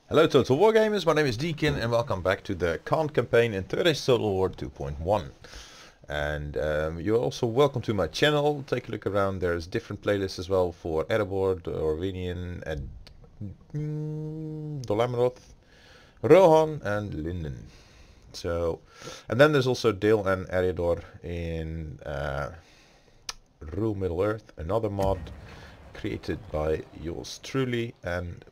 Hello Total War Gamers, my name is Deacon and welcome back to the Khan campaign in Third Age Total War 2.1. And you're also welcome to my channel. Take a look around, there's different playlists as well for Erebor, Orvinian, and Dolamroth, Rohan and Linden. So, and then there's also Dale and Eriador in Rule Middle Earth, another mod created by yours truly and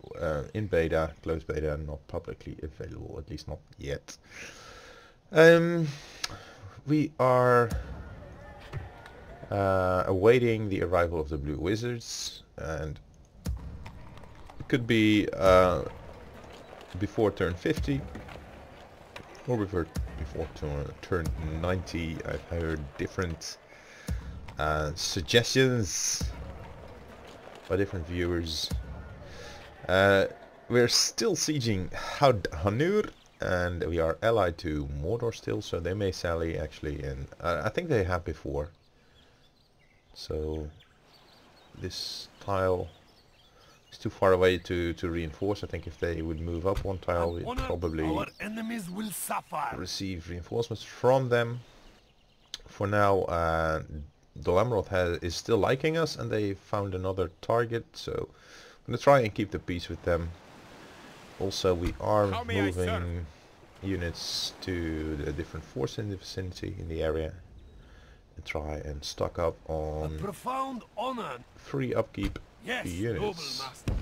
in beta, closed beta, not publicly available, at least not yet. We are awaiting the arrival of the Blue Wizards, and it could be before turn 50 or before turn 90. I've heard different suggestions by different viewers. We're still sieging Hanur, and we are allied to Mordor still, so they may sally actually, and I think they have before. So this tile is too far away to reinforce. I think if they would move up one tile, we'd probably our enemies will suffer. Receive reinforcements from them. For now, Dolamroth is still liking us, and they found another target, so I'm going to try and keep the peace with them. Also, we are moving units to the different forces in the vicinity, in the area, and try and stock up on profound honor. free upkeep units. Noble master.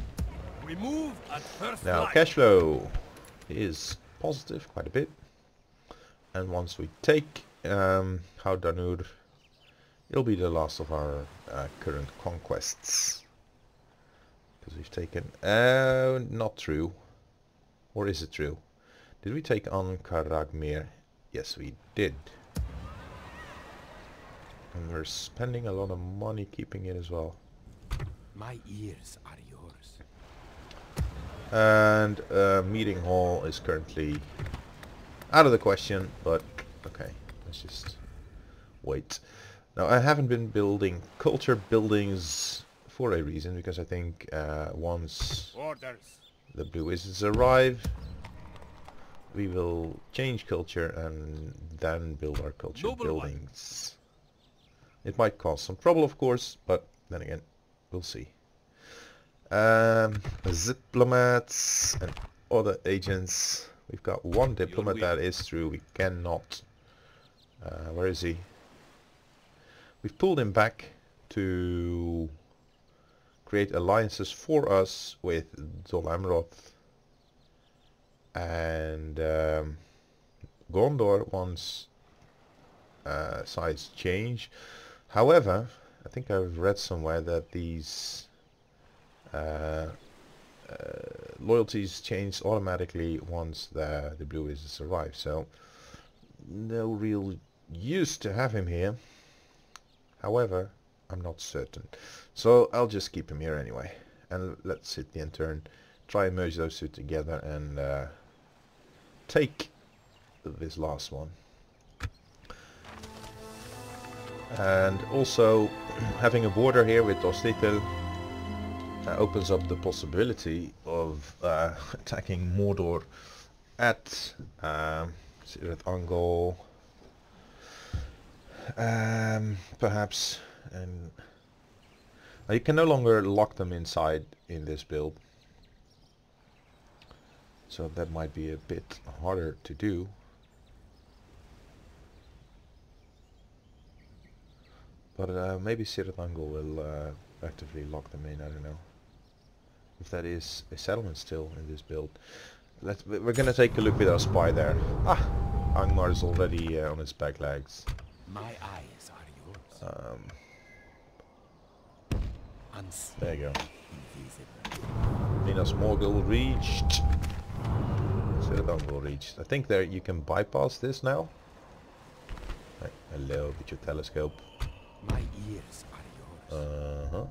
We move at first Now, light. cash flow is positive quite a bit, and once we take Haudanur, it'll be the last of our current conquests. Because we've taken... not true. Or is it true? Did we take on Karagmir? Yes, we did. And we're spending a lot of money keeping it as well. My ears are yours. And meeting hall is currently out of the question, but okay, let's just wait. Now, I haven't been building culture buildings for a reason, because I think once the Blue Wizards arrive, we will change culture and then build our culture buildings. It might cause some trouble, of course, but then again, we'll see. Diplomats and other agents. We've got one diplomat, that is true. We cannot... where is he? We've pulled him back to create alliances for us with Dolamroth and Gondor once sides change. However, I think I've read somewhere that these loyalties change automatically once the Blue Wizards arrive, so no real use to have him here. However, I'm not certain, so I'll just keep him here anyway, and let's hit the end turn, try and merge those two together and take this last one. And also having a border here with Dostitel opens up the possibility of attacking Mordor at Sirith Ungol, perhaps, and you can no longer lock them inside in this build, so that might be a bit harder to do. But maybe Sirith Ungol will actively lock them in. I don't know if that is a settlement still in this build. We're gonna take a look with our spy there. Ah, Angmar is already on his back legs. My eyes are yours. There you go. Minas Morgul reached. Sirith Ungol reached. I think there you can bypass this now. Right, hello with your telescope. My ears are yours. Uh-huh.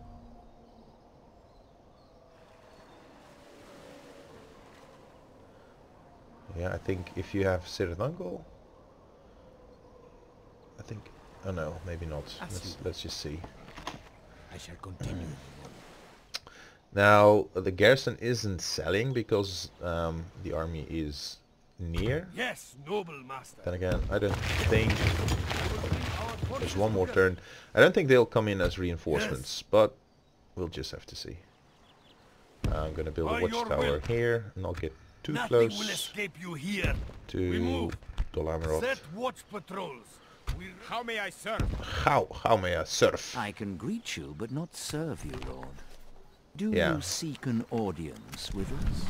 Yeah, I think if you have Sirith Ungol, I think... oh no, maybe not. Let's just see. I shall continue. Now the garrison isn't selling because the army is near. Yes, noble master. Then again, I don't think there's one more turn. I don't think they'll come in as reinforcements, but we'll just have to see. I'm gonna build a watchtower here, and not get too Nothing close will escape you here. to Dolamerot. Set watch patrols. How may I serve? How may I serve? I can greet you, but not serve you, Lord. Do Yeah. you seek an audience with us?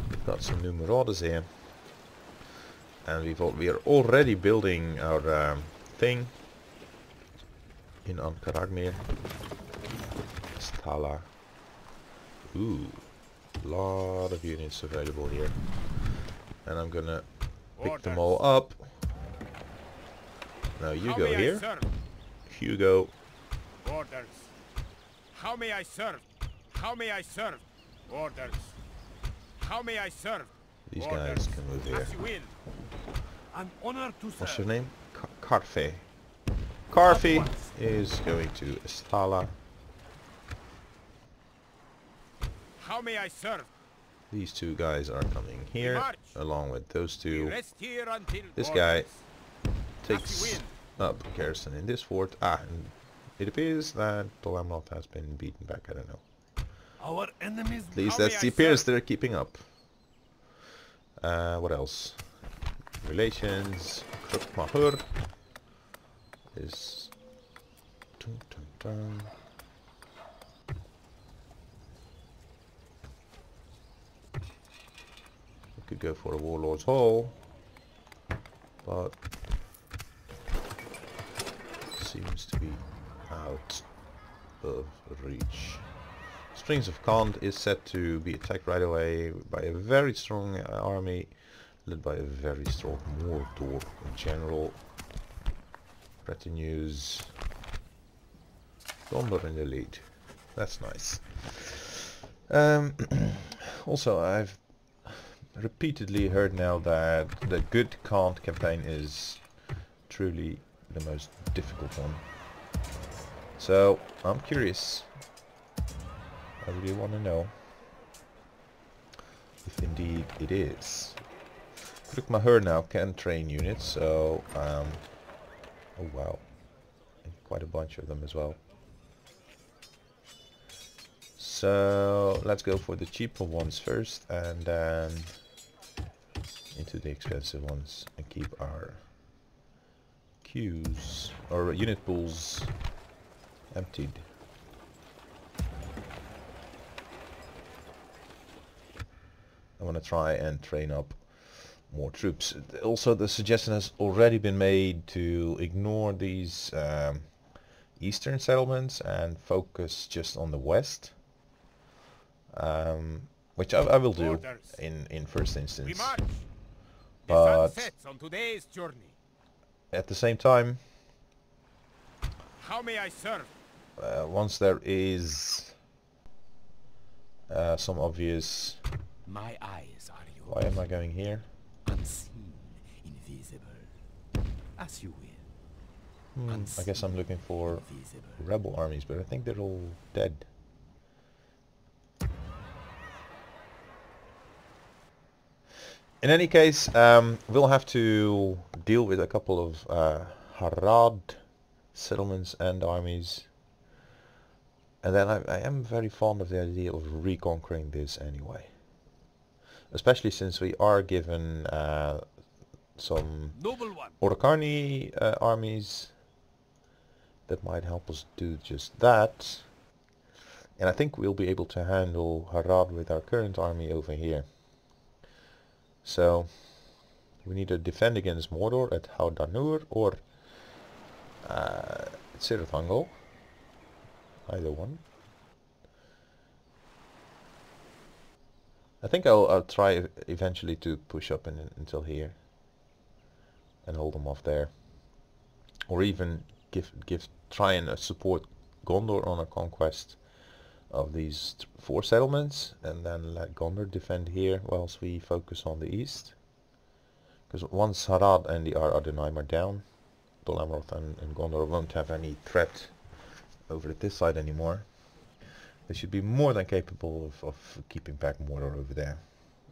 We've got some new marauders here, and we are already building our thing in Ankaragmir. Stala. Ooh, lot of units available here, and I'm gonna pick them all up. Now you go here. You go. Orders. How may I serve? How may I serve? Orders. How may I serve? These guys can move here. As you will. I'm honored to serve. What's your name? Karfe. Karfe is going to Estala. How may I serve? These two guys are coming here, along with those two. Rest here until This orders. guy As you takes will. up garrison in this fort. And it appears that Dolamerot has been beaten back. I don't know. Our enemies. At least How that's may the I appearance serve? they're keeping up. What else? Relations. Krukmahur is... Dun, dun, dun. We could go for a Warlord's Hall, but seems to be out of reach. Strings of Kant is set to be attacked right away by a very strong army led by a very strong Mordor general. Retinues. Gondor in the lead. That's nice. Also, I've repeatedly heard now that the good Kant campaign is truly the most difficult one. So, I'm curious. I really want to know if indeed it is. Krukmahur now can train units, so oh wow, and quite a bunch of them as well. So let's go for the cheaper ones first, and then into the expensive ones, and keep our queues or unit pools emptied. I want to try and train up more troops. Also, the suggestion has already been made to ignore these eastern settlements and focus just on the west, which I will do in first instance. We march. The But sun sets on today's journey. at the same time, How may I serve? once there is some obvious... My eyes are yours. Why am I going here? Unseen, invisible. As you will. I guess I'm looking for Invisible. rebel armies, but I think they're all dead. In any case, we'll have to deal with a couple of Harad settlements and armies. And then I am very fond of the idea of reconquering this anyway. Especially since we are given some Noble one. Orokarni armies that might help us do just that. And I think we'll be able to handle Harad with our current army over here. So we need to defend against Mordor at Haudanur or Cirithangel. Either one. I think I'll try eventually to push up until here and hold them off there, or even try and support Gondor on a conquest of these 4 settlements, and then let Gondor defend here whilst we focus on the east. Because once Harad and the Ar Adunaim are down, Dolamerot and Gondor won't have any threat over at this side anymore. They should be more than capable of keeping back mortar over there.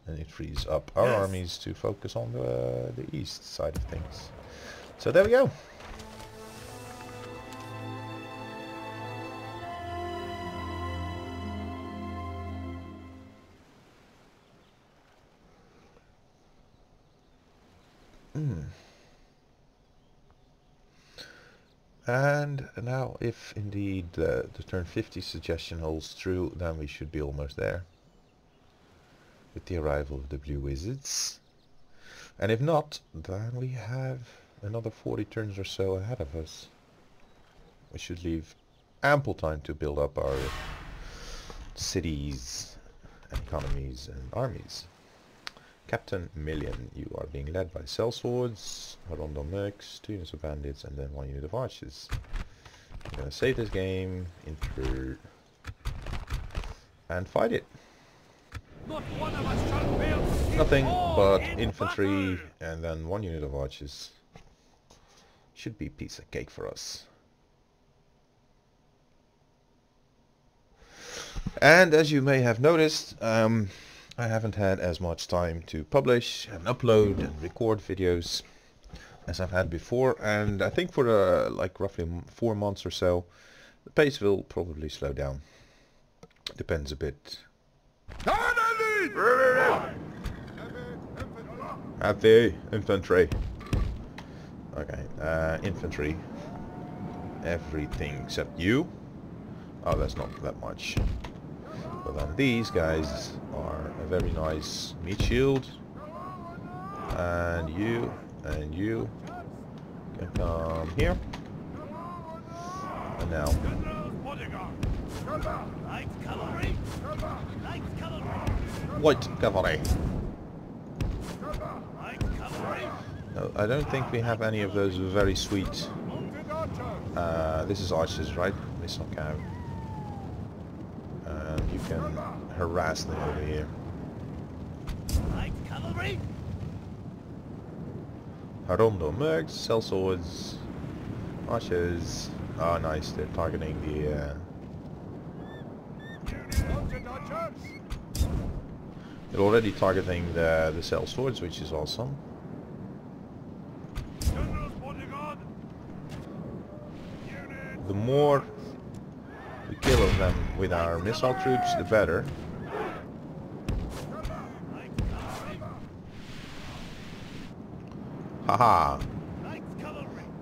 And it frees up our armies to focus on the east side of things. So there we go. And now, if indeed the turn 50 suggestion holds true, then we should be almost there with the arrival of the Blue Wizards. And if not, then we have another 40 turns or so ahead of us. We should leave ample time to build up our cities, economies and armies. Captain Million, you are being led by sellswords, Rondo Mercs, 2 units of bandits, and then 1 unit of archers. I'm gonna save this game, enter, and fight it. Not one of us shall fail. Nothing but infantry, and then 1 unit of archers. Should be a piece of cake for us. And as you may have noticed, I haven't had as much time to publish and upload and record videos as I've had before, and I think for like roughly 4 months or so the pace will probably slow down. Depends a bit. Heavy infantry. Okay, infantry. Everything except you. Oh, that's not that much. But then these guys are a very nice meat shield. And you can come here. And now. White cavalry. No, I don't think we have any of those very sweet. This is archers, right? Missile cow. You can harass them over here. Rondo Mercs, sellswords, archers. Ah, nice. They're targeting the. They're already targeting the sellswords, which is awesome. The more we kill of them with our missile troops, the better. Haha.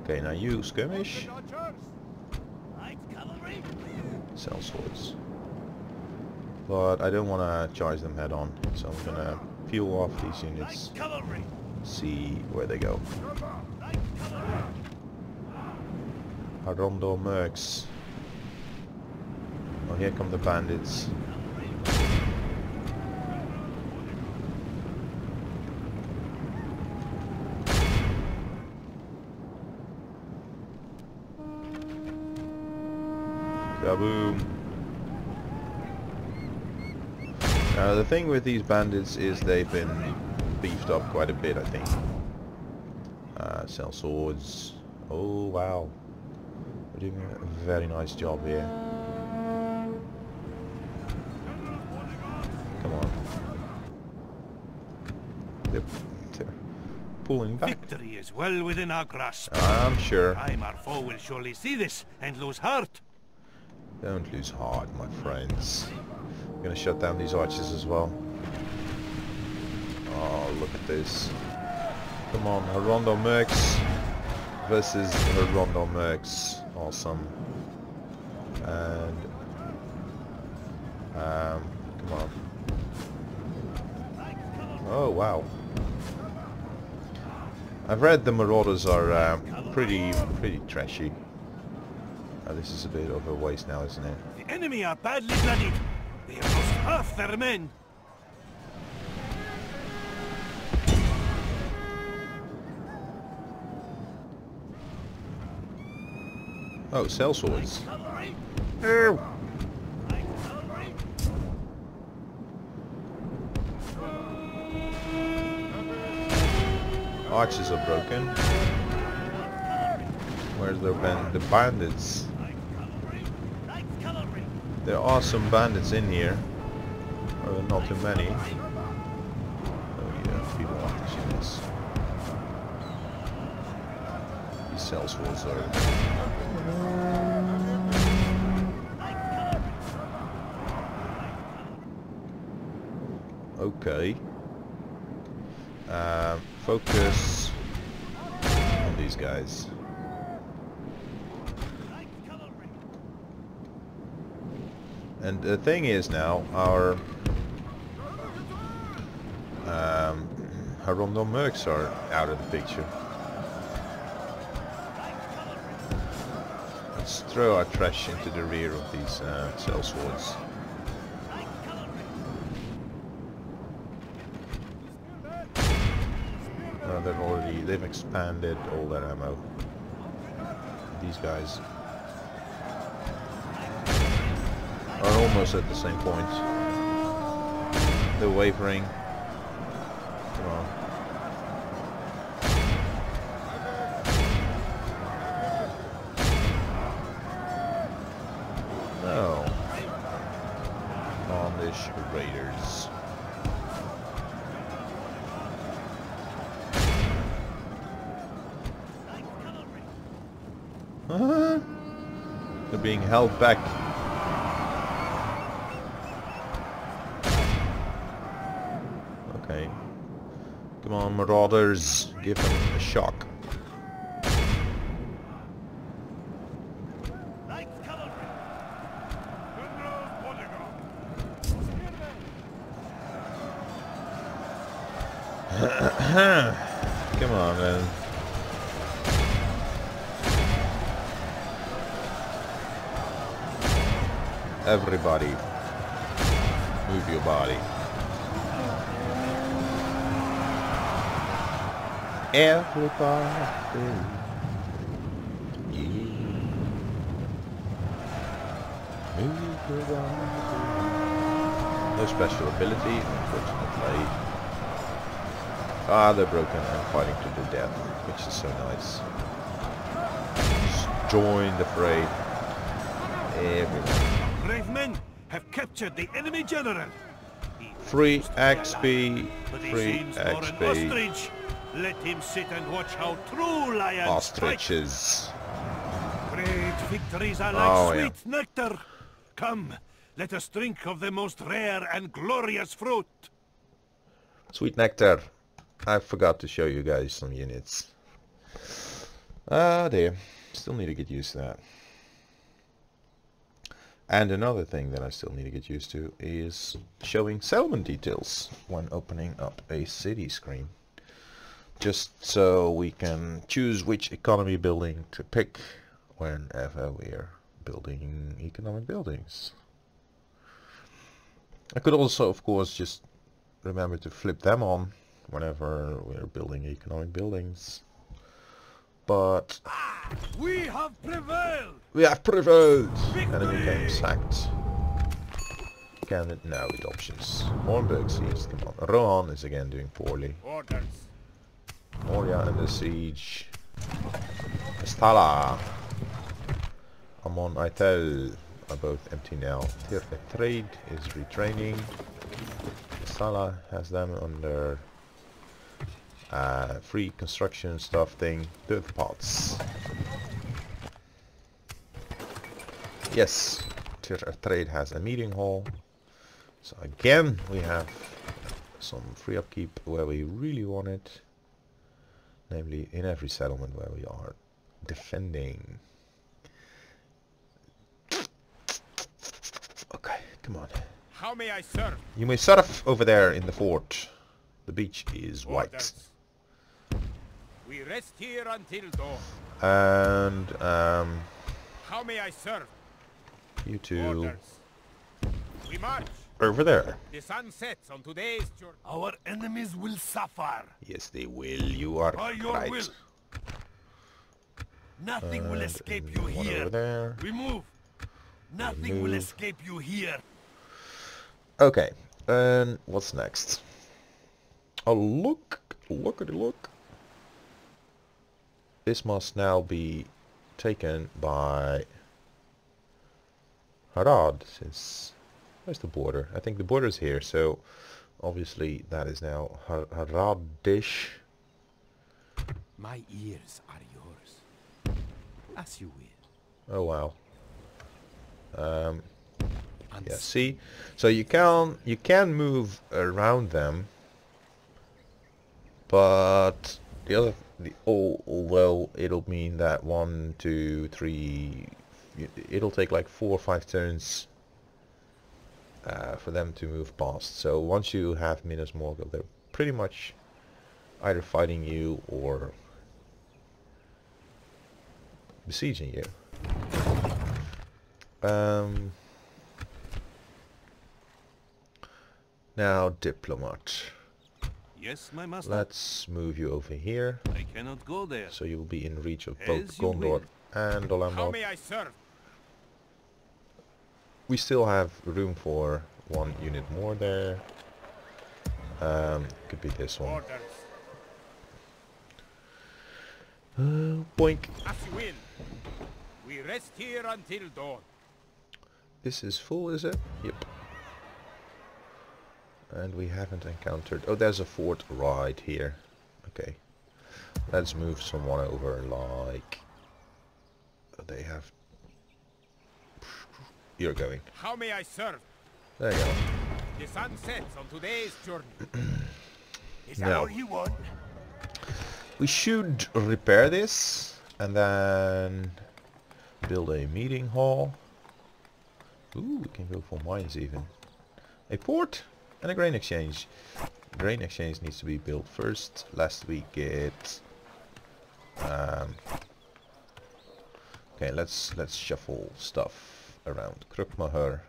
Okay, now you skirmish. Sellswords. But I don't want to charge them head on, so I'm gonna peel off these units. See where they go. Rondo Mercs. Oh, here come the bandits. Kaboom. Now the thing with these bandits is they've been beefed up quite a bit, I think. Sellswords. Oh wow. We're doing a very nice job here. Come on. They're pulling back. Victory is well within our grasp. I'm sure. Time our foe will surely see this and lose heart. Don't lose heart, my friends. I'm gonna shut down these archers as well. Oh, look at this. Come on, Rondo Mercs versus Rondo Mercs. Awesome. And come on. Oh wow. I've read the Marauders are pretty trashy. This is a bit of a waste now, isn't it? The enemy are badly bloodied. They have lost half their men. Oh, sellswords. Ew. Archers are broken. Where's the bandits? There are some bandits in here. Or not too many. Oh yeah, people are watching this. These cells walls are... Okay. Focus on these guys. And the thing is now, our random mercs are out of the picture. Let's throw our trash into the rear of these cell swords. They've expanded all their ammo. These guys are almost at the same point. They're wavering. Come on. No. Londish Raiders. They're being held back. Okay. Come on, marauders. Give them a shock. Come on, man. Everybody, move your body. Everybody. Yeah. Move your body. No special ability, unfortunately. Ah, they're broken and fighting to the death, which is so nice. Just join the fray. Everyone. Brave men have captured the enemy general. Free XP. Free XP. Ostrich. Let him sit and watch how true lions Ostriches. fight. Great victories are like sweet nectar. Come, let us drink of the most rare and glorious fruit. Sweet nectar. I forgot to show you guys some units. Ah, dear. Still need to get used to that. And another thing that I still need to get used to is showing settlement details when opening up a city screen. Just so we can choose which economy building to pick whenever we're building economic buildings. I could also, of course, just remember to flip them on whenever we're building economic buildings. But we have prevailed! We have prevailed! Enemy came sacked. Candidate now with options. Hornburg siege, come on. Rohan is again doing poorly. Orders. Moria under siege. Estala. Amon Aitel are both empty now. Tirte Trade is retraining. Estala has them under free construction stuff thing. Dirt pots. Yes, Trade has a meeting hall. So again we have some free upkeep where we really want it. Namely in every settlement where we are defending. Okay, come on. How may I serve? You may surf over there in the fort. The beach is white. Orders. We rest here until dawn. And How may I serve? you two Orders. We march. over there. The sun sets on today's journey. Our enemies will suffer. Yes, they will. You are By your right. will. Nothing will And escape you one here. over there. We move. Nothing will move. escape you here. Okay, and what's next? Oh, look at the look. This must now be taken by Harad, since... Where's the border? I think the border is here, so obviously that is now Haradish. My ears are yours. As you will. Oh wow. Yeah, see? So you can move around them, but although it'll mean that 1, 2, 3, it'll take like 4 or 5 turns for them to move past. So once you have Minas Morgul, they're pretty much either fighting you or besieging you. Now diplomat. Yes, my master. Let's move you over here. I cannot go there. So you will be in reach of both As you Gondor will. and How Olamod. may I serve? We still have room for 1 unit more there. Could be this one. Orders. Boink. As you will. We rest here until dawn. This is full, is it? Yep. And we haven't encountered... Oh, there's a fort right here. Okay. Let's move someone over, like... They have... You're going. How may I serve? There you go. The sun sets on today's journey. Is that No. all you want? We should repair this and then build a meeting hall. Ooh, we can go for mines even. A port and a grain exchange. Grain exchange needs to be built first. Last we get... okay, let's shuffle stuff around. Krukmahur.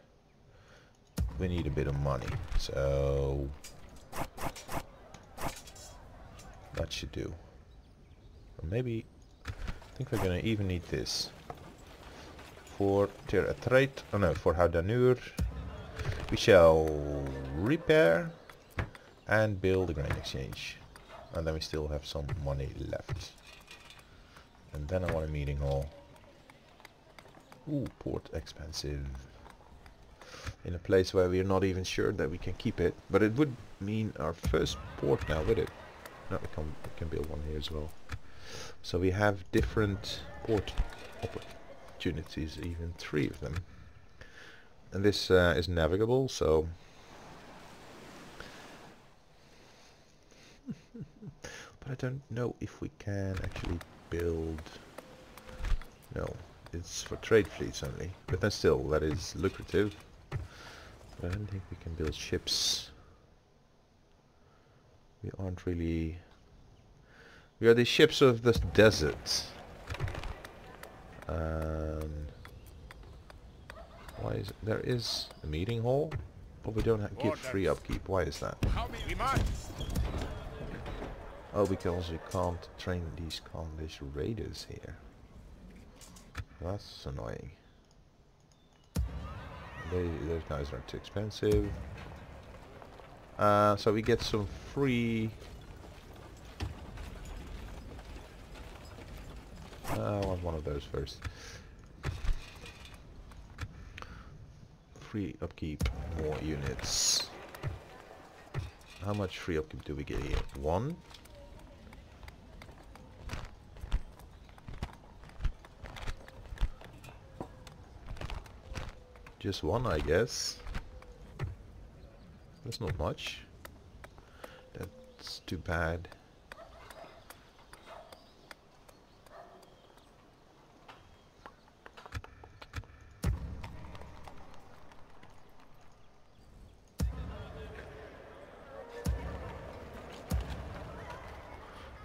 We need a bit of money, so that should do. Or maybe I think we're gonna even need this for Tir Atrait. Oh no, for Haudanur. We shall repair and build a grain exchange, and then we still have some money left. And then I want a meeting hall. Ooh, port expensive. In a place where we're not even sure that we can keep it, but it would mean our first port now with it. No, we can build one here as well. So we have different port opportunities, even 3 of them. And this is navigable, so... but I don't know if we can actually build... No, it's for trade fleets only. But then still, that is lucrative. But I don't think we can build ships. We aren't really... We are the ships of the desert. Why is it? There is a meeting hall, but we don't give free upkeep. Why is that? How may we march? Oh, because you can't train these raiders here. That's annoying. Those guys are too expensive. So we get some free... I want one of those first. Free upkeep, more units. How much free upkeep do we get here? 1? Just 1, I guess. That's not much. That's too bad.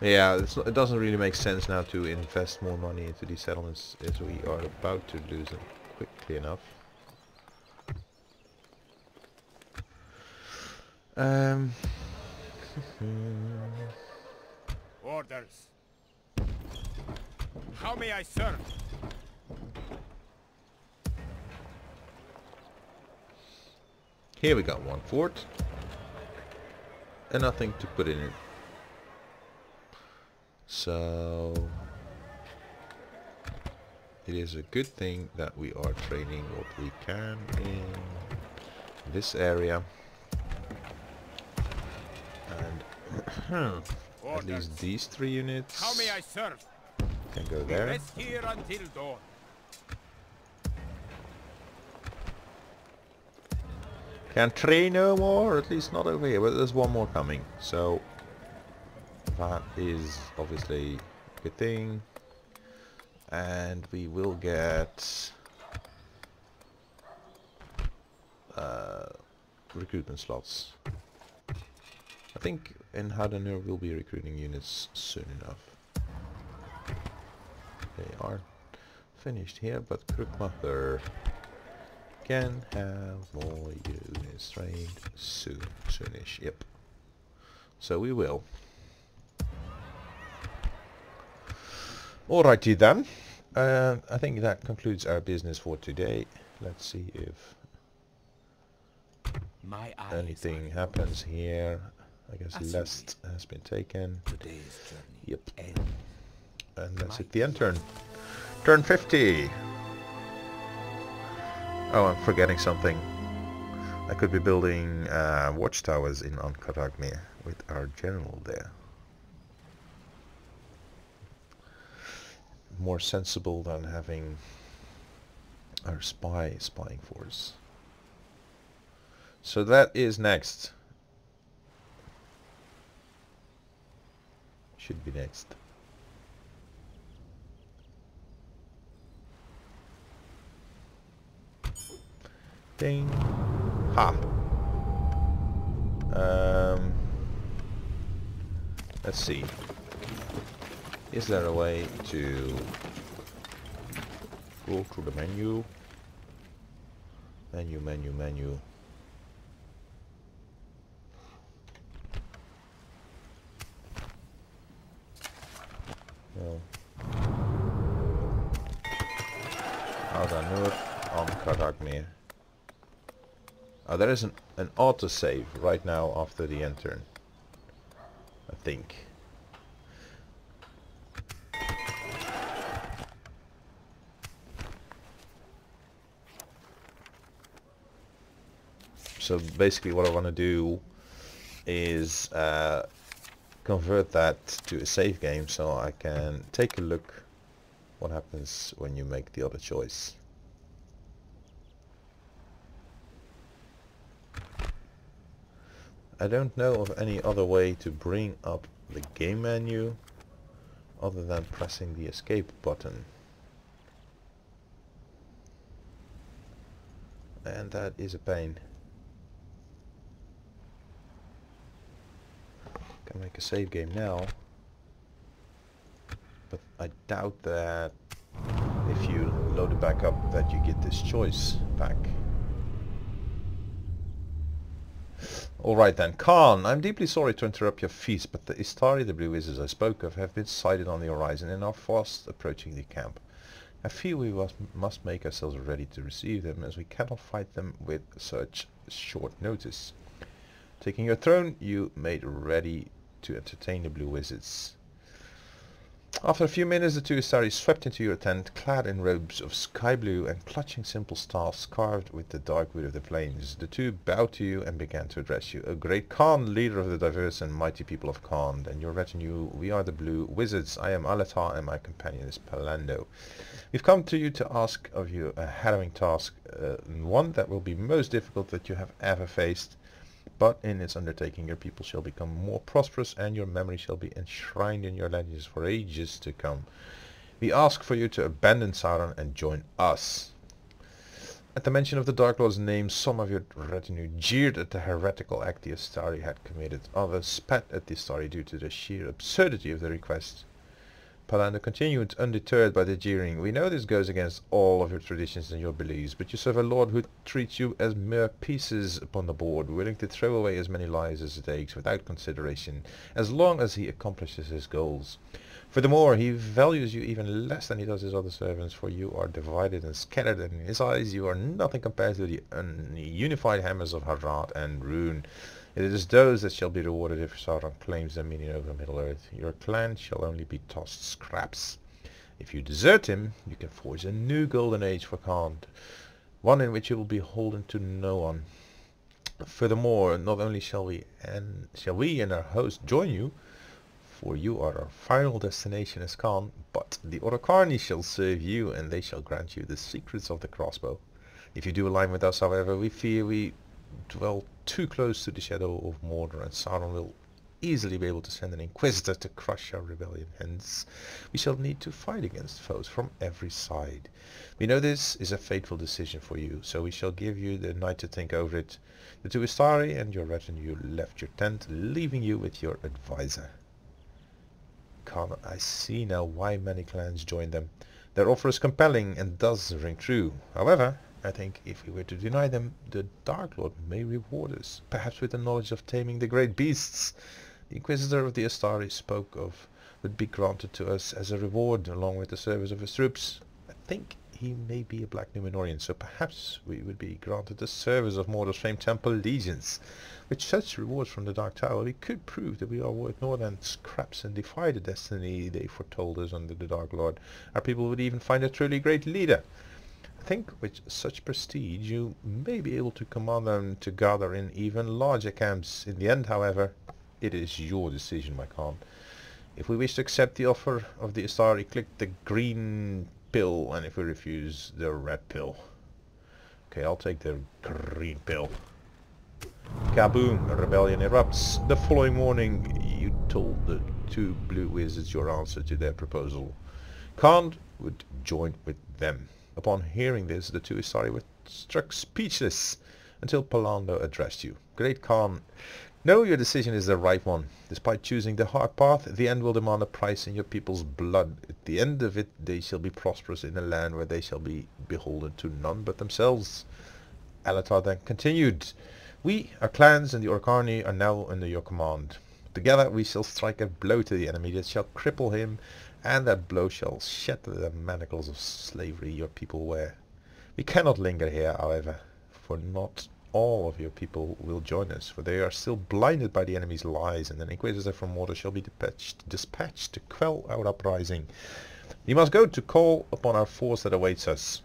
Yeah, it doesn't really make sense now to invest more money into these settlements as we are about to lose them quickly enough. Orders. How may I serve? Here we got 1 fort. And nothing to put in it. So... it is a good thing that we are training what we can in this area. And at least these 3 units How may I serve? can go there. Rest here until dawn. Can't train no more, at least not over here, but there's one more coming, so that is obviously a good thing. And we will get recruitment slots. I think in Hardener we'll be recruiting units soon enough. They are finished here, but Krukmacher can have more units trained soonish, yep. So we will. Alrighty then. I think that concludes our business for today. Let's see if anything happens here. I guess Lest has been taken. Today's journey. Yep. And let's hit the end turn. Turn 50. Oh, I'm forgetting something. I could be building watchtowers in Ankaragni with our general there. More sensible than having our spying force. So that is next. Should be next. Ding. Ha. Let's see. Is there a way to go through the menu? Menu. No. Aldanur on Karagmir. Oh, there is an autosave right now after the end turn, I think. So basically what I want to do is convert that to a save game so I can take a look what happens when you make the other choice. I don't know of any other way to bring up the game menu other than pressing the escape button. And that is a pain. Can make a save game now, but I doubt that if you load it back up that you get this choice back. Alright then, Khan, I'm deeply sorry to interrupt your feast, but the Istari, the blue wizards I spoke of, have been sighted on the horizon and are fast approaching the camp. I feel we must make ourselves ready to receive them, as we cannot fight them with such short notice. Taking your throne, you made ready to entertain the blue wizards. After a few minutes, the two Istari swept into your tent, clad in robes of sky blue and clutching simple staffs carved with the dark wood of the plains. The two bowed to you and began to address you. "O great Khan, leader of the diverse and mighty people of Khan, and your retinue, we are the blue wizards. I am Alatar and my companion is Palando. We've come to you to ask of you a harrowing task, one that will be most difficult that you have ever faced. But in its undertaking your people shall become more prosperous and your memory shall be enshrined in your legends for ages to come. We ask for you to abandon Sauron and join us." At the mention of the Dark Lord's name, some of your retinue jeered at the heretical act the Istari had committed. Others spat at the Istari due to the sheer absurdity of the request. Palando continued, undeterred by the jeering. "We know this goes against all of your traditions and your beliefs, but you serve a lord who treats you as mere pieces upon the board, willing to throw away as many lives as it takes without consideration, as long as he accomplishes his goals. Furthermore, he values you even less than he does his other servants, for you are divided and scattered, and in his eyes you are nothing compared to the unified hammers of Harad and Rune. It is those that shall be rewarded if Sauron claims dominion over Middle-earth. Your clan shall only be tossed scraps. If you desert him, you can forge a new golden age for Khan, one in which you will be beholden to no one. Furthermore, not only shall we and our host join you, for you are our final destination as Khan, but the Orokarni shall serve you, and they shall grant you the secrets of the crossbow. If you do align with us, however, we fear we dwell too close to the shadow of Mordor, and Sauron will easily be able to send an Inquisitor to crush our rebellion. Hence, we shall need to fight against foes from every side. We know this is a fateful decision for you, so we shall give you the night to think over it. The two Istari and your retinue left your tent, leaving you with your advisor. Khan, I see now why many clans joined them. Their offer is compelling and does ring true. However, I think if we were to deny them, the Dark Lord may reward us, perhaps with the knowledge of taming the great beasts. The Inquisitor of the Astari spoke of would be granted to us as a reward, along with the service of his troops. I think he may be a Black Numenorian, so perhaps we would be granted the service of Mordor's famed temple legions. With such rewards from the Dark Tower, we could prove that we are worth more than scraps and defy the destiny they foretold us under the Dark Lord. Our people would even find a truly great leader. I think with such prestige you may be able to command them to gather in even larger camps. In the end, however, it is your decision, my Khan. If we wish to accept the offer of the Astari, click the green pill, and if we refuse, the red pill. Okay, I'll take the green pill. Kaboom! A rebellion erupts. The following morning, you told the two blue wizards your answer to their proposal. Khan would join with them. Upon hearing this, the two Istari were struck speechless until Palando addressed you. Great Khan, know your decision is the right one. Despite choosing the hard path, the end will demand a price in your people's blood. At the end of it, they shall be prosperous in a land where they shall be beholden to none but themselves. Alatar then continued. We, our clans, and the Orokarni are now under your command. Together we shall strike a blow to the enemy that shall cripple him, and that blow shall shatter the manacles of slavery your people wear. We cannot linger here, however, for not all of your people will join us, for they are still blinded by the enemy's lies, and an Inquisitor from Mordor shall be dispatched to quell our uprising. You must go to call upon our force that awaits us.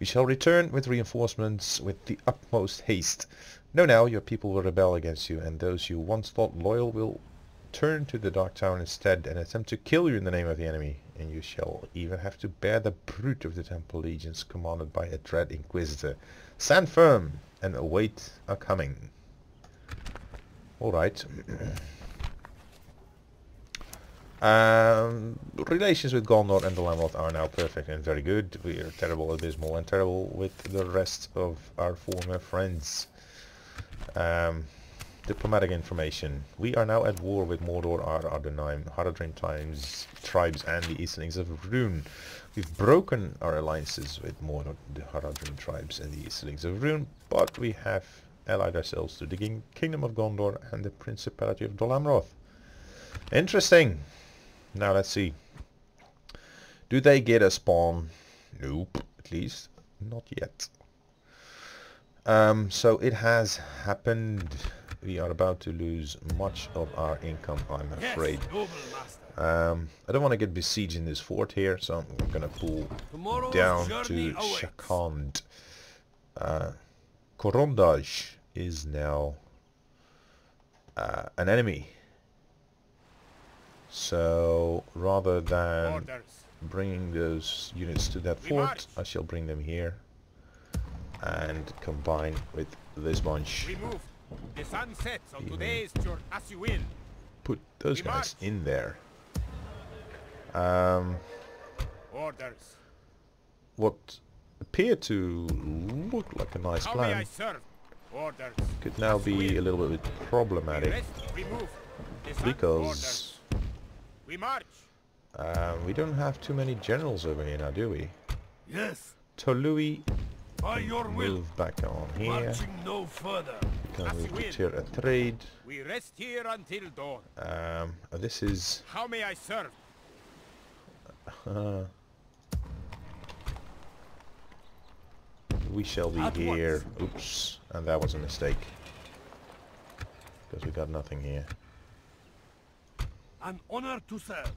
We shall return with reinforcements with the utmost haste. Know now your people will rebel against you, and those you once thought loyal will turn to the Dark Tower instead and attempt to kill you in the name of the enemy, and you shall even have to bear the brunt of the Temple Legions commanded by a dread Inquisitor. Stand firm and await our coming. Alright. Relations with Gondor and the Landlord are now perfect and very good. We are terrible, abysmal, and terrible with the rest of our former friends. Diplomatic information. We are now at war with Mordor, Ardenheim, Haradrim tribes, and the Easterlings of Rhûn. We've broken our alliances with Mordor, the Haradrim tribes, and the Easterlings of Rhûn, but we have allied ourselves to the Kingdom of Gondor and the Principality of Dol Amroth. Interesting. Now let's see. Do they get a spawn? Nope, at least not yet. So it has happened. We are about to lose much of our income, I'm afraid. I don't want to get besieged in this fort here, so I'm going to pull down to Shakand. Korondaj is now an enemy. So rather than bringing those units to that fort, I shall bring them here and combine with this bunch. The sun sets on today's journey as you will. Put those guys in there. Orders. What appeared to look like a nice plan could now be a little bit problematic because we don't have too many generals over here now, do we? Yes. Tolui by your will. Move back on here. Marching no further. We can move to tier a trade. We rest here until dawn. This is. How may I serve? We shall be At here. once. Oops, and that was a mistake because we got nothing here. An honor to serve.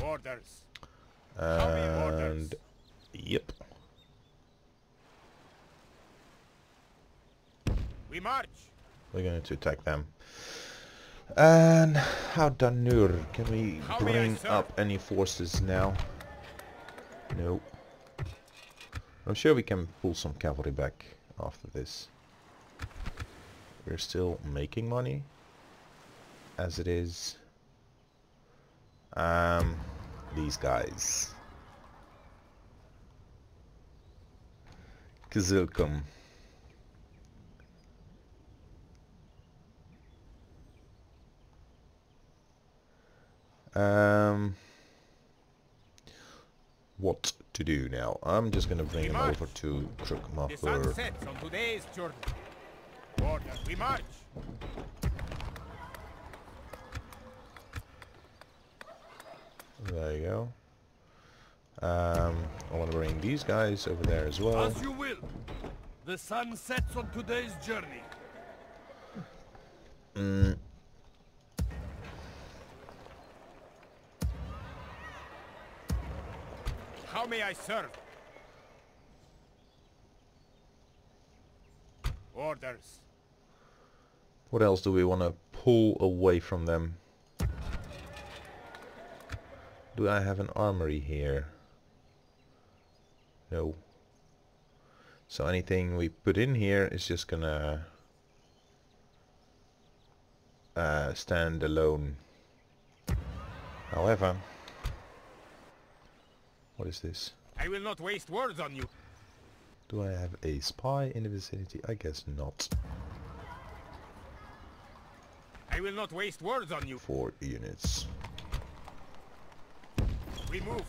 Orders. And yep. We march. We're going to attack them. And how Danur? Can we bring up any forces now? No. I'm sure we can pull some cavalry back after this. We're still making money as it is. These guys. Kazilkum. What to do now? I'm just gonna bring him over to The sun Krukmacher. sets on today's journey. Order, we march. There you go. I want to bring these guys over there as well. As you will. The sun sets on today's journey. How may I serve? Orders. What else do we want to pull away from them? Do I have an armory here? No. So anything we put in here is just gonna stand alone. However, what is this? I will not waste words on you. Do I have a spy in the vicinity? I guess not. I will not waste words on you. 4 units. We move.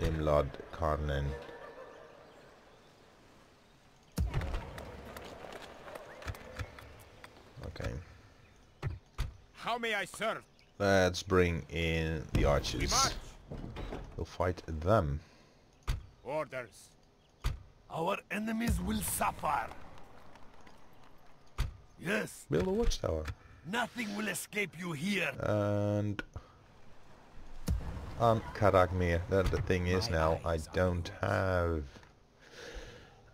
Imlad Karnen. Okay. How may I serve? Let's bring in the We archers. march. We'll fight them. Orders. Our enemies will suffer. Yes, Build a watchtower. nothing will escape you here. And on Karagmir. The thing is now I don't have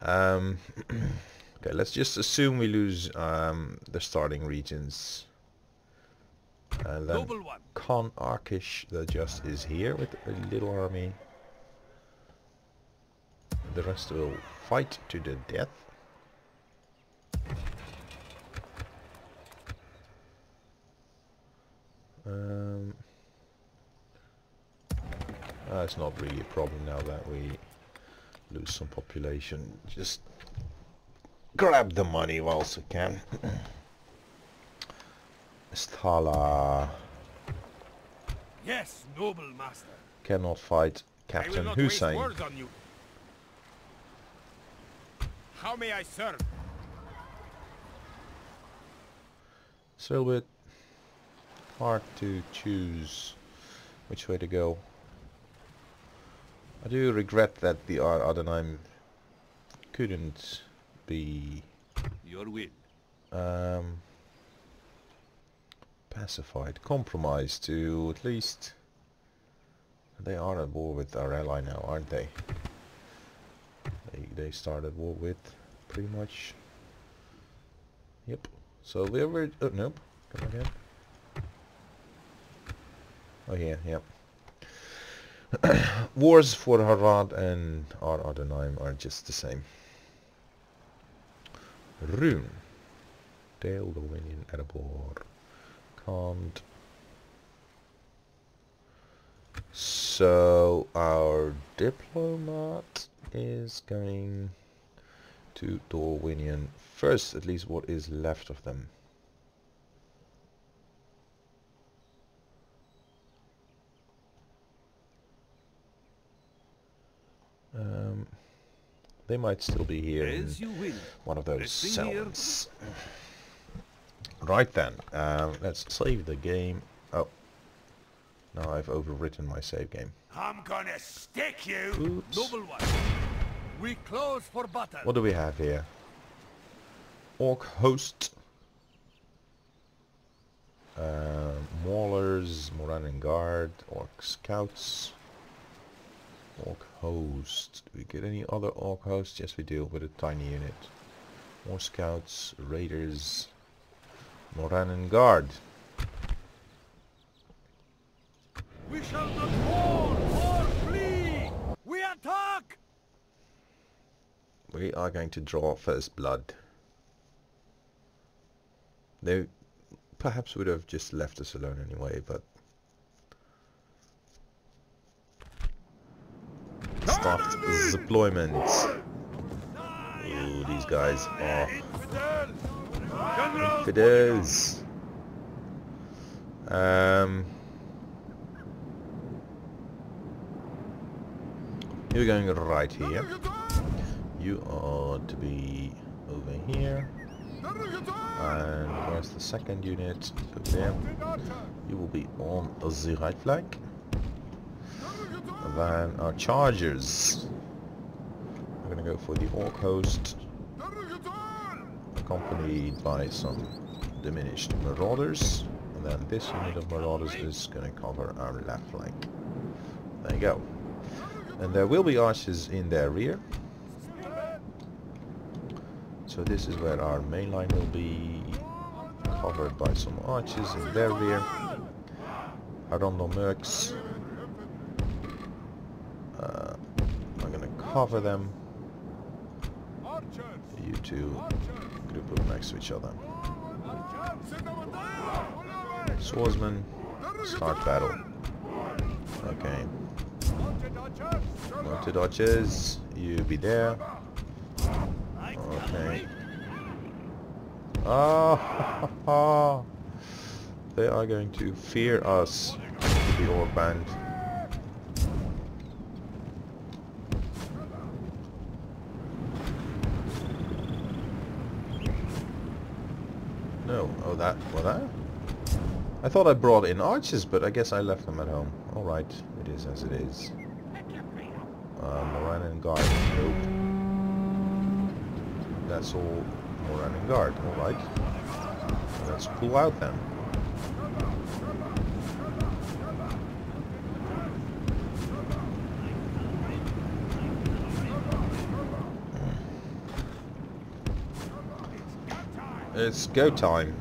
okay, let's just assume we lose the starting regions. And then Noble one. Khan Arkish the just is here with a little army. The rest will fight to the death. It's not really a problem now that we lose some population. Just grab the money whilst we can. Sthala Yes, noble master. cannot fight I will Captain not waste Hussein. words on you. How may I serve? It's a little bit hard to choose which way to go. I do regret that the Ardenheim couldn't be Your will. pacified, compromised to at least... They are at war with our ally now, aren't they? They started war with, pretty much. Yep. So we were... Oh, nope. Come again. Oh yeah, yep. Wars for Harad and Ardenheim are just the same. Rune. Dale, Dominion, Erebor. Can't. So our diplomat is going to Dorwinion first, at least what is left of them. They might still be here in As you will. one of those Resting here. cells. Right then, let's save the game. Oh, now I've overwritten my save game. I'm gonna stick you. Oops. Noble one. We close for battle. What do we have here? Orc host. Maulers, Moran and Guard, Orc scouts. Orc host. Do we get any other orc hosts? Yes we do, with a tiny unit. More scouts, raiders, Moran guard. We shall not fall or flee! We attack! We are going to draw first blood. They perhaps would have just left us alone anyway, but start deployments. Ooh, these guys are infidels. You're going right here. You are to be over here. And where's the second unit? Over there. You will be on the right flank. And then our chargers. We're gonna go for the orc host, accompanied by some diminished marauders. And then this unit of marauders is gonna cover our left flank. There you go. And there will be archers in their rear. So this is where our main line will be covered by some archers in their rear. Arondo mercs. I'm gonna cover them. You two group up next to each other. Swordsman, start battle. Okay. Mounted archers, you be there. Okay. Ah, they are going to fear us to the orc band. No, oh that, what that? I thought I brought in archers, but I guess I left them at home. Alright, it is as it is. Moran and guard, nope. That's all Moran and guard, alright. Let's pull out then. It's go time.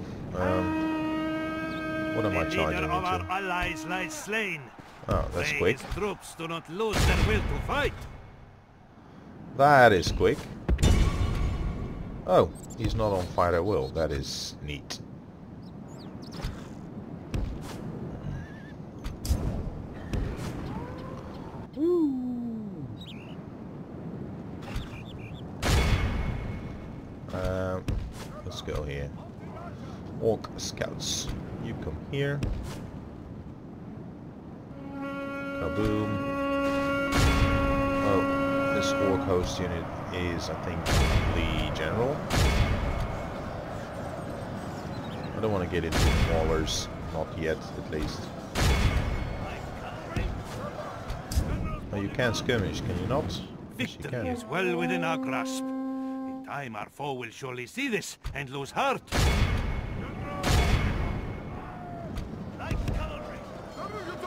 What am I charging of our into? allies lies slain. Oh, that's quick. His troops do not lose their will to fight. That is quick. Oh, he's not on fire at will. That is neat. Let's go here. Orc scouts, you come here. Kaboom. Oh, this orc host unit is, I think, the general. I don't want to get into the maulers, not yet, at least. Oh, you can skirmish, can you not? Yes, you Victory can. is well within our grasp. In time, our foe will surely see this and lose heart.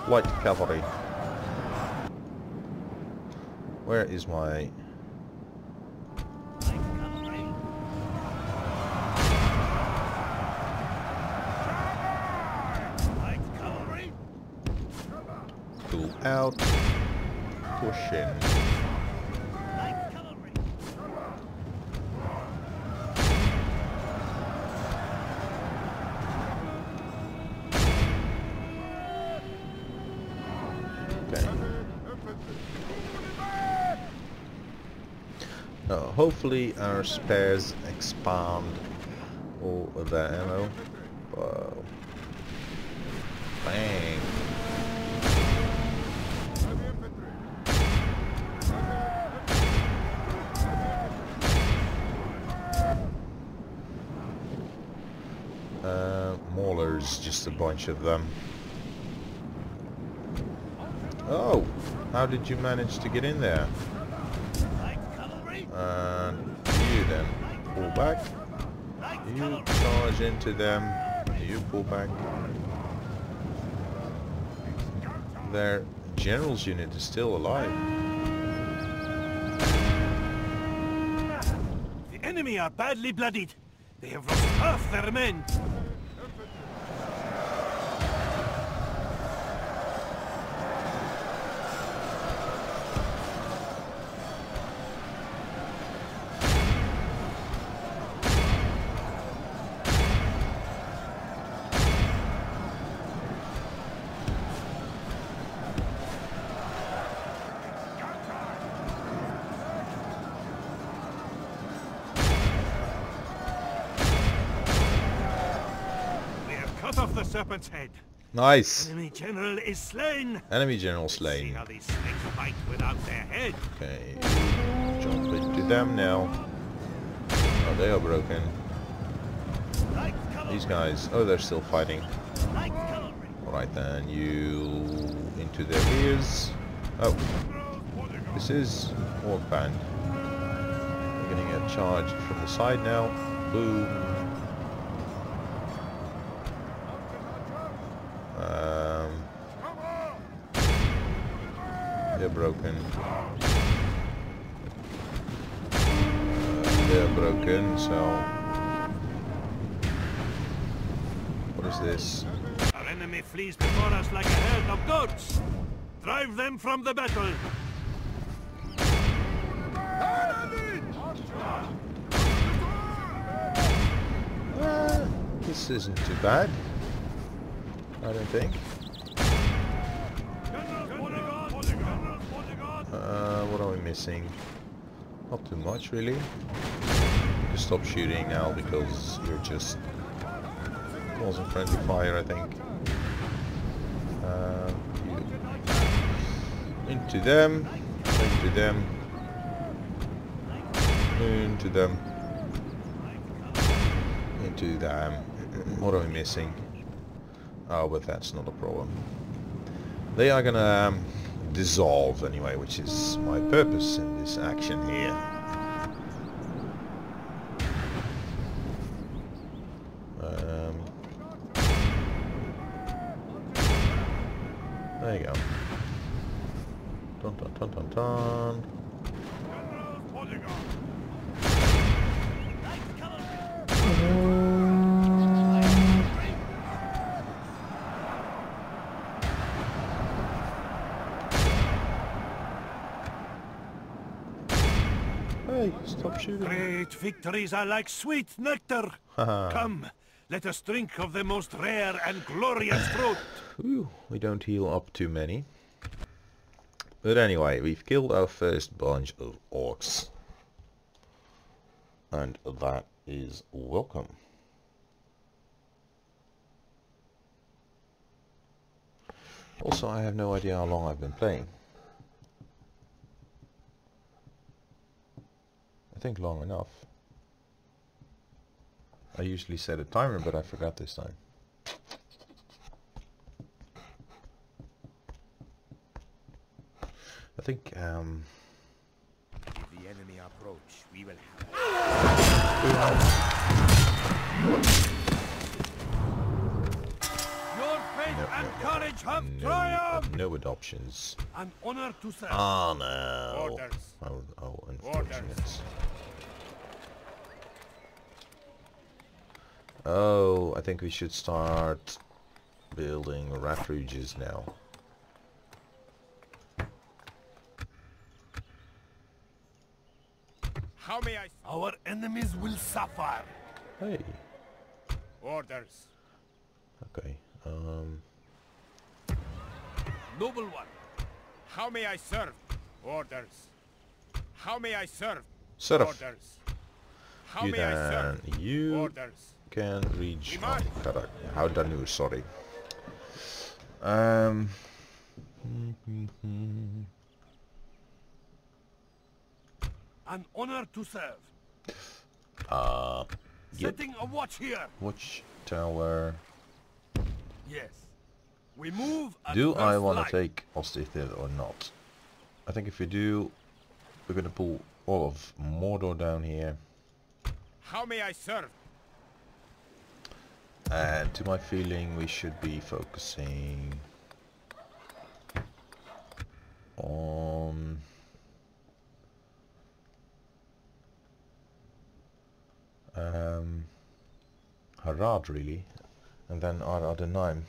Light cavalry. Where is my... Pull out. Push in. Hopefully our spares expand all of the ammo. Whoa. Bang. Maulers, just a bunch of them. Oh, how did you manage to get in there? And you then pull back. You charge into them. You pull back. Their general's unit is still alive. enemy are badly bloodied. They have lost half their men. Off the serpent's head. Nice. Enemy general is slain. Enemy general Let's see slain. how these snakes fight without their head. Okay. Jump into them now. Oh, they are broken. These guys. Oh, they're still fighting. Alright then, you into their ears. Oh. This is Orc Band. We're gonna get charged from the side now. Boom. They're broken. They're broken, so... What is this? Our enemy flees before us like a herd of goats. Drive them from the battle. This isn't too bad. I don't think. What are we missing? Not too much, really. You can stop shooting now because you're just causing friendly fire, I think. Into them, into them, into them, into them. What are we missing? Oh, but that's not a problem. They are gonna dissolve anyway, which is my purpose in this action here. There you go. Dun dun dun dun dun. Hey, stop shooting. Great victories are like sweet nectar. Come, let us drink of the most rare and glorious fruit. Ooh, we don't heal up too many. But anyway, we've killed our first bunch of orcs. And that is welcome. Also, I have no idea how long I've been playing. I think long enough. I usually set a timer, but I forgot this time. I think If the enemy approach, we will Your faith and courage have triumphed. no adoptions. An honor to serve. Oh no. Orders. Oh, unfortunate. Oh, I think we should start building refuges now. How may I... Our enemies will suffer. Hey. Orders. Okay. Noble one. How may I serve? Orders. How may I serve? Sort of. Orders. How You may I serve? then, you Orders. can reach We march. how Danu, sorry. An honor to serve. Yep. Setting a watch here. Watch tower. Yes. We move at Do I first want to light. take Ostithil or not? I think if we do, we're going to pull all of Mordor down here. How may I serve? And to my feeling, we should be focusing on Harad really, and then Ar-Adenaim.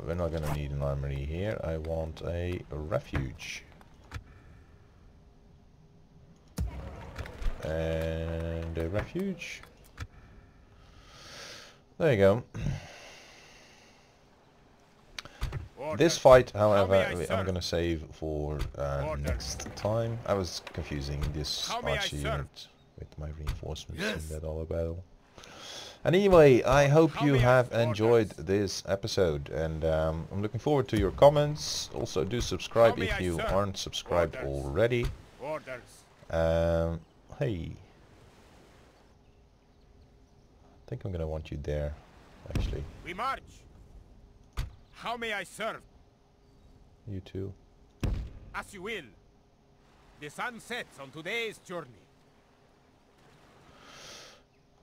We're not gonna need an armory here. I want a refuge. And a refuge. There you go. This fight, however, I'm gonna save for next time. I was confusing this archer unit with my reinforcements in that other battle. Anyway, I hope you have enjoyed this episode, and I'm looking forward to your comments. Also, do subscribe if you aren't subscribed already. Hey, I think I'm gonna want you there, actually. We march. How may I serve? You too. As you will. The sun sets on today's journey.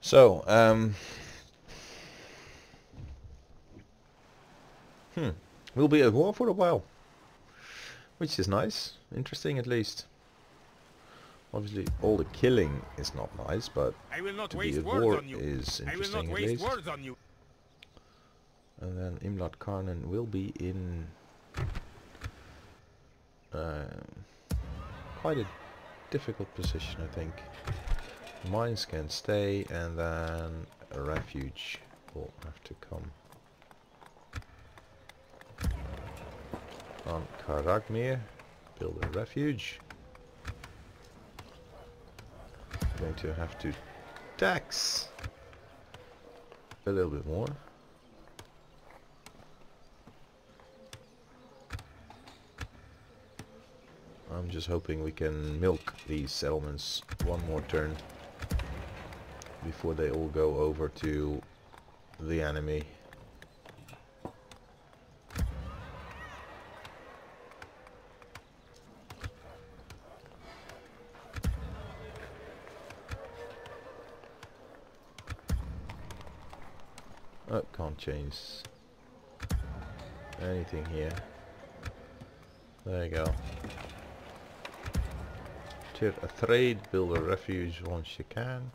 So, we'll be at war for a while, which is nice, interesting at least. Obviously, all the killing is not nice, but I will not to waste be at words war on you. is I will interesting not at waste least. words on you. And then Imlat Karnen will be in quite a difficult position, I think. Mines can stay, and then a refuge will have to come. On Karagmir, build a refuge. Going to have to tax a little bit more. I'm just hoping we can milk these settlements one more turn before they all go over to the enemy. Oh, can't change anything here. There you go. Tier a trade, build a refuge once you can.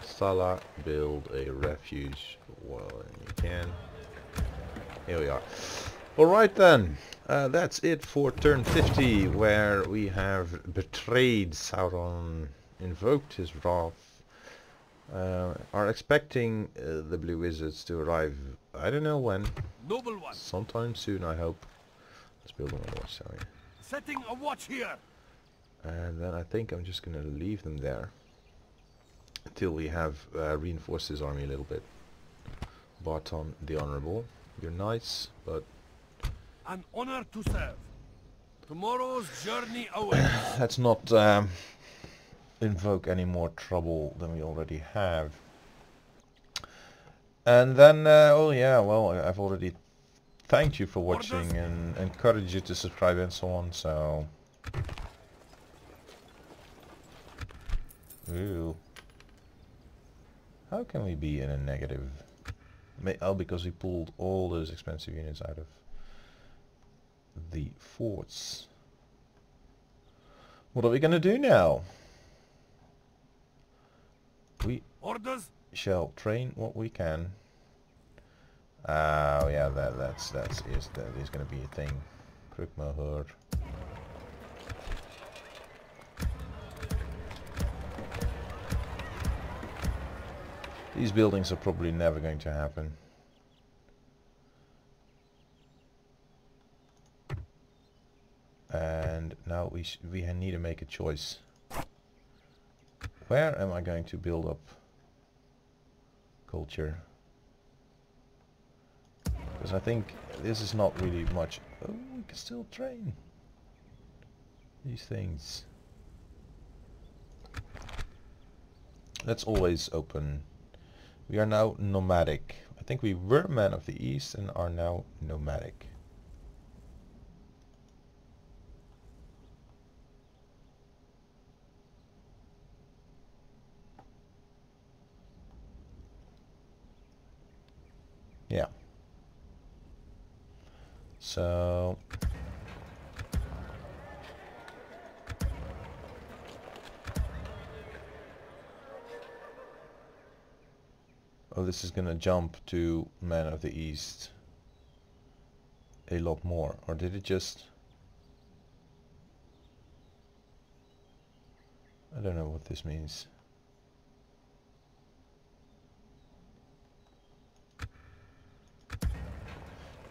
Sala, build a refuge when you can. Here we are. Alright then, that's it for turn 50, where we have betrayed Sauron, invoked his wrath, are expecting the Blue Wizards to arrive, I don't know when, Noble one, sometime soon I hope. Let's build another watch, sorry. setting a watch here. And then I think I'm just gonna leave them there until we have reinforced his army a little bit. Barton the Honorable, you're nice, but An honor to serve. Tomorrow's journey awaits. let's not invoke any more trouble than we already have. And then, oh yeah, well, I've already thanked you for watching and encouraged you to subscribe and so on, so... Ooh. How can we be in a negative? Oh, because we pulled all those expensive units out of the forts. What are we gonna do now? We Orders? shall train what we can. Oh yeah, that is gonna be a thing. Krukmahur. These buildings are probably never going to happen. And now we need to make a choice. Where am I going to build up culture? Because I think this is not really much. Oh, we can still train these things. Let's always open. We are now nomadic. I think we were men of the East and are now nomadic. Yeah. So oh, this is gonna jump to Man of the East a lot more, or did it just... I don't know what this means.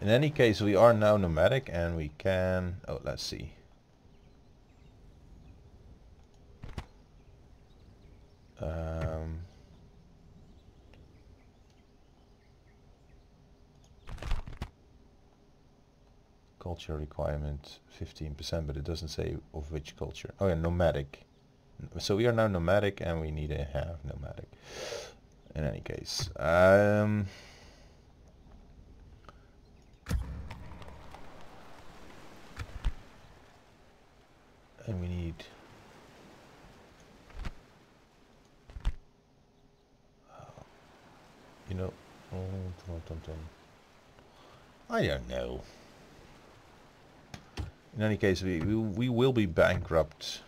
In any case, we are now nomadic and we can... oh, let's see. Culture requirement 15%, but it doesn't say of which culture. Oh yeah, nomadic. So we are now nomadic and we need to have nomadic. In any case. And we need... you know... I don't know. In any case, we will be bankrupt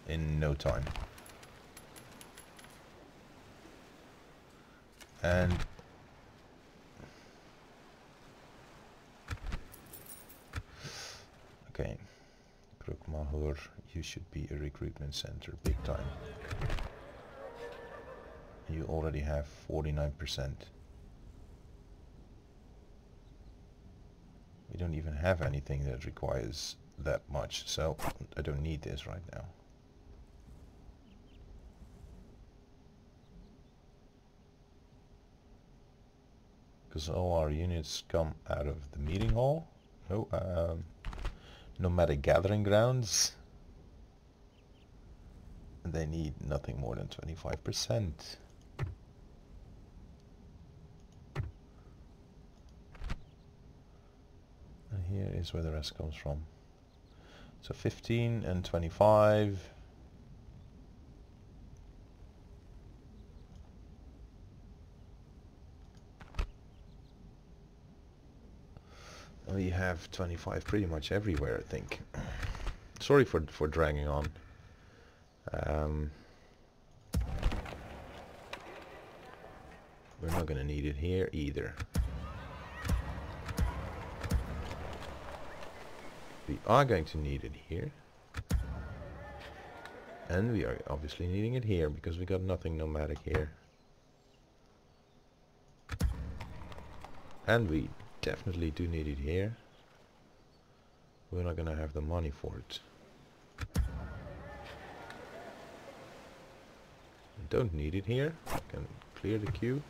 in no time. And okay, Krukmahur, you should be a recruitment center, big time. You already have 49%. We don't even have anything that requires that much, so I don't need this right now. Because all our units come out of the meeting hall. No, nomadic gathering grounds. And they need nothing more than 25%. And here is where the rest comes from. So 15 and 25. We have 25 pretty much everywhere, I think. Sorry for dragging on. We're not going to need it here either. We are going to need it here. And we are obviously needing it here because we got nothing nomadic here. And we definitely do need it here. We're not going to have the money for it. We don't need it here. I can clear the queue.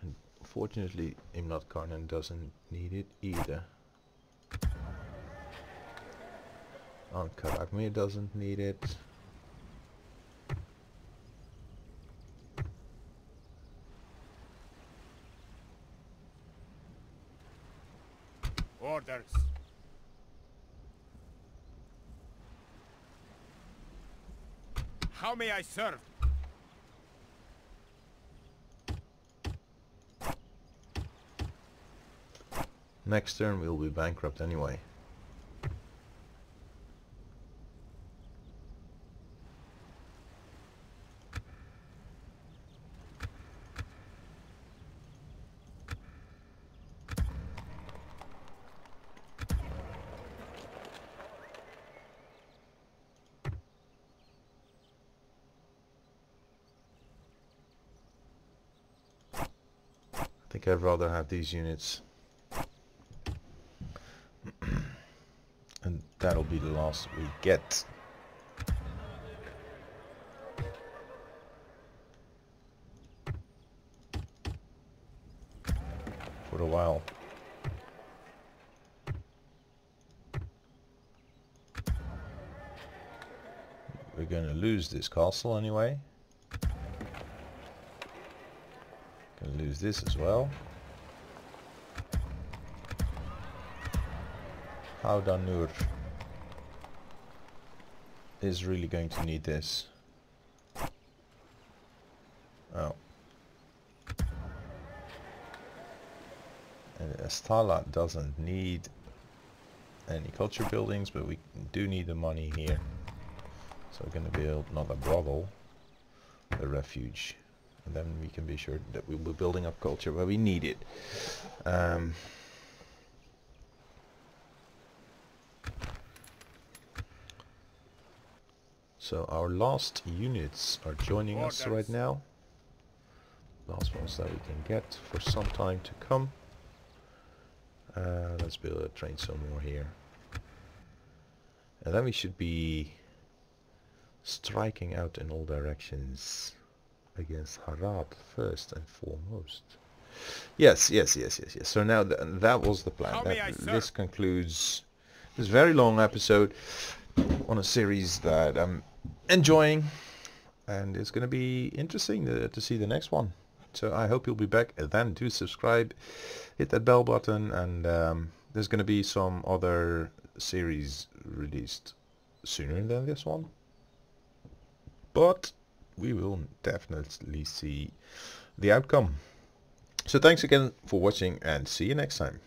And fortunately, Imnat Karnan doesn't need it either. Karakmir doesn't need it. Orders. How may I serve? Next turn we'll be bankrupt anyway. I think I'd rather have these units. And that'll be the last we get. For a while. We're going to lose this castle anyway. Going to lose this as well. Howdanur. is really going to need this. Oh. And Astala doesn't need any culture buildings, but we do need the money here. So we're going to build not a brothel, a refuge. And then we can be sure that we will be building up culture where we need it. So our last units are joining us right now. Last ones that we can get for some time to come. Let's train some more here. And then we should be striking out in all directions against Harad first and foremost. Yes. So now that was the plan. This concludes this very long episode on a series that I'm enjoying, and it's going to be interesting to see the next one. So I hope you'll be back then. Do subscribe, hit that bell button, and there's going to be some other series released sooner than this one. But we will definitely see the outcome. So thanks again for watching, and see you next time.